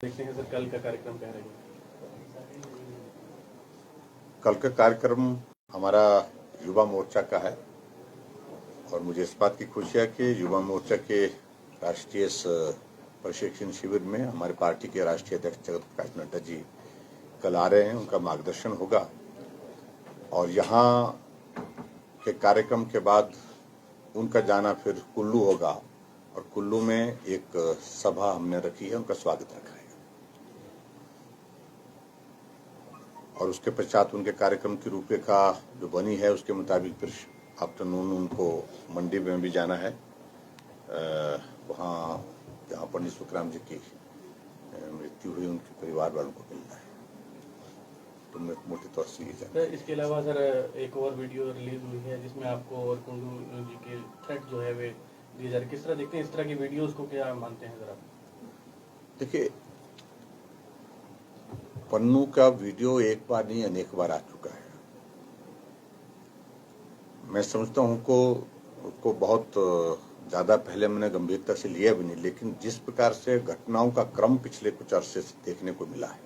देखते हैं सर कल का कार्यक्रम क्या रहेगा? कल का कार्यक्रम हमारा युवा मोर्चा का है और मुझे इस बात की खुशी है कि युवा मोर्चा के राष्ट्रीय प्रशिक्षण शिविर में हमारे पार्टी के राष्ट्रीय अध्यक्ष जगत प्रकाश नड्डा जी कल आ रहे हैं। उनका मार्गदर्शन होगा और यहाँ के कार्यक्रम के बाद उनका जाना फिर कुल्लू होगा और कुल्लू में एक सभा हमने रखी है, उनका स्वागत रखा है और उसके पश्चात उनके कार्यक्रम की रूपरेखा जो बनी है उसके मुताबिक फिर आफ्टरनून उनको मंडी में भी जाना है, वहाँ जहाँ पंडित सुखराम जी की मृत्यु हुई उनके परिवार वालों को मिलना है। तो मोटे तौर से ये जाना। इसके अलावा सर एक और वीडियो रिलीज हुई है जिसमें आपको और कुंडू जी के थ्रेट जो है वे दिए जा रहे, किस तरह देखते हैं इस तरह की वीडियोस को, क्या मानते हैं जरा? देखिए, पन्नू का वीडियो एक बार नहीं अनेक बार आ चुका है। मैं समझता हूँ उसको बहुत ज्यादा पहले मैंने गंभीरता से लिया भी नहीं, लेकिन जिस प्रकार से घटनाओं का क्रम पिछले कुछ अरसे से देखने को मिला है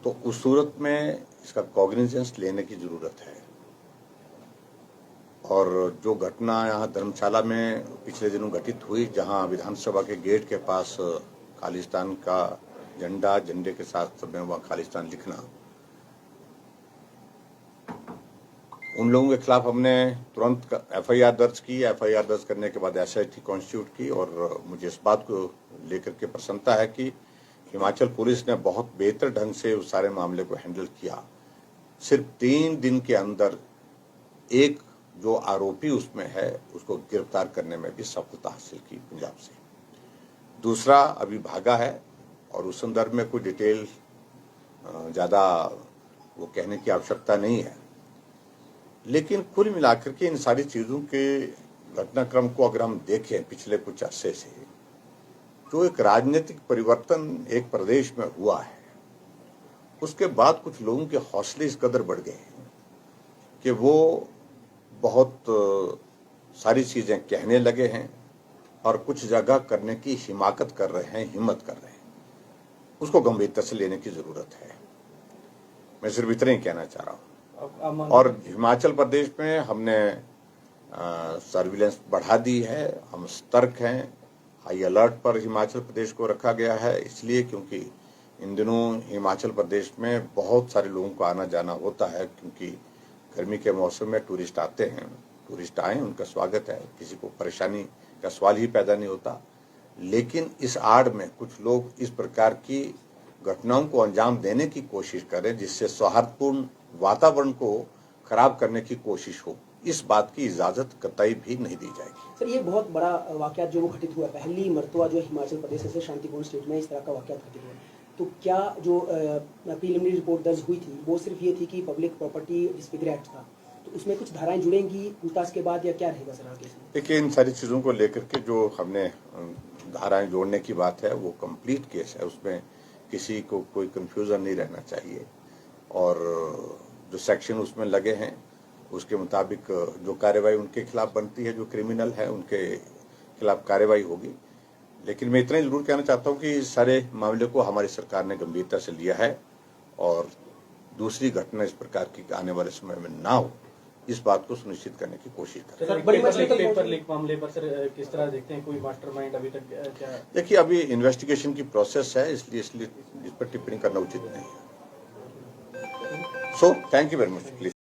तो उस सूरत में इसका कॉग्निजेंस लेने की जरूरत है। और जो घटना यहाँ धर्मशाला में पिछले दिनों घटित हुई, जहाँ विधानसभा के गेट के पास खालिस्तान का झंडे के साथ में वहाँ खालिस्तान लिखना, उन लोगों के खिलाफ हमने तुरंत एफआईआर दर्ज की। एफआईआर दर्ज करने के बाद एसआईटी कॉन्स्टिट्यूट की और मुझे इस बात को लेकर के प्रसन्नता है कि हिमाचल पुलिस ने बहुत बेहतर ढंग से उस सारे मामले को हैंडल किया। सिर्फ 3 दिन के अंदर एक जो आरोपी उसमें है उसको गिरफ्तार करने में भी सफलता हासिल की पंजाब से। दूसरा अभी भागा है और उस संदर्भ में कोई डिटेल ज्यादा वो कहने की आवश्यकता नहीं है, लेकिन कुल मिलाकर के इन सारी चीजों के घटनाक्रम को अगर हम देखें पिछले कुछ अरसे से, जो एक राजनीतिक परिवर्तन एक प्रदेश में हुआ है, उसके बाद कुछ लोगों के हौसले इस कदर बढ़ गए हैं कि वो बहुत सारी चीजें कहने लगे हैं और कुछ जगह करने की हिमाकत कर रहे हैं, हिम्मत कर रहे हैं। उसको गंभीरता से लेने की जरूरत है। मैं सिर्फ इतना ही कहना चाह रहा हूँ। और हिमाचल प्रदेश में हमने सर्विलेंस बढ़ा दी है, हम सतर्क हैं। हाई अलर्ट पर हिमाचल प्रदेश को रखा गया है, इसलिए क्योंकि इन दिनों हिमाचल प्रदेश में बहुत सारे लोगों को आना जाना होता है, क्योंकि गर्मी के मौसम में टूरिस्ट आते हैं। टूरिस्ट आए, उनका स्वागत है, किसी को परेशानी का सवाल ही पैदा नहीं होता। लेकिन इस आड़ में कुछ लोग इस प्रकार की घटनाओं को अंजाम देने की कोशिश करें जिससे सौहार्दपूर्ण वातावरण को खराब करने की कोशिश हो, इस बात की इजाजत कतई भी नहीं दी जाएगी। सर, ये बहुत बड़ा वाकया जो घटित हुआ, पहली मरतबा जो हिमाचल प्रदेश से शांतिपूर्ण स्टेट में इस तरह का वाकया घटित हुआ, तो क्या जो प्रीलिमिनरी रिपोर्ट दर्ज हुई थी वो सिर्फ ये थी कि पब्लिक प्रॉपर्टी डिस्पिग्री एक्ट था, तो उसमें कुछ धाराएं जुड़ेंगी पूछताछ के बाद या क्या रहेगा सर आगे? देखिए, इन सारी चीजों को लेकर के जो हमने धाराएं जोड़ने की बात है वो कंप्लीट केस है, उसमें किसी को कोई कंफ्यूजन नहीं रहना चाहिए। और जो सेक्शन उसमें लगे हैं उसके मुताबिक जो कार्रवाई उनके खिलाफ बनती है, जो क्रिमिनल है उनके खिलाफ कार्रवाई होगी। लेकिन मैं इतना जरूर कहना चाहता हूं कि इस सारे मामले को हमारी सरकार ने गंभीरता से लिया है और दूसरी घटना इस प्रकार की आने वाले समय में ना हो, इस बात को सुनिश्चित करने की कोशिश कर रहे हैं। पेपर लीक मामले पर सर किस तरह देखते हैं, कोई मास्टरमाइंड अभी तक क्या? देखिए, अभी इन्वेस्टिगेशन की प्रोसेस है, इसलिए इस पर टिप्पणी करना उचित नहीं है। So thank you very much. Please.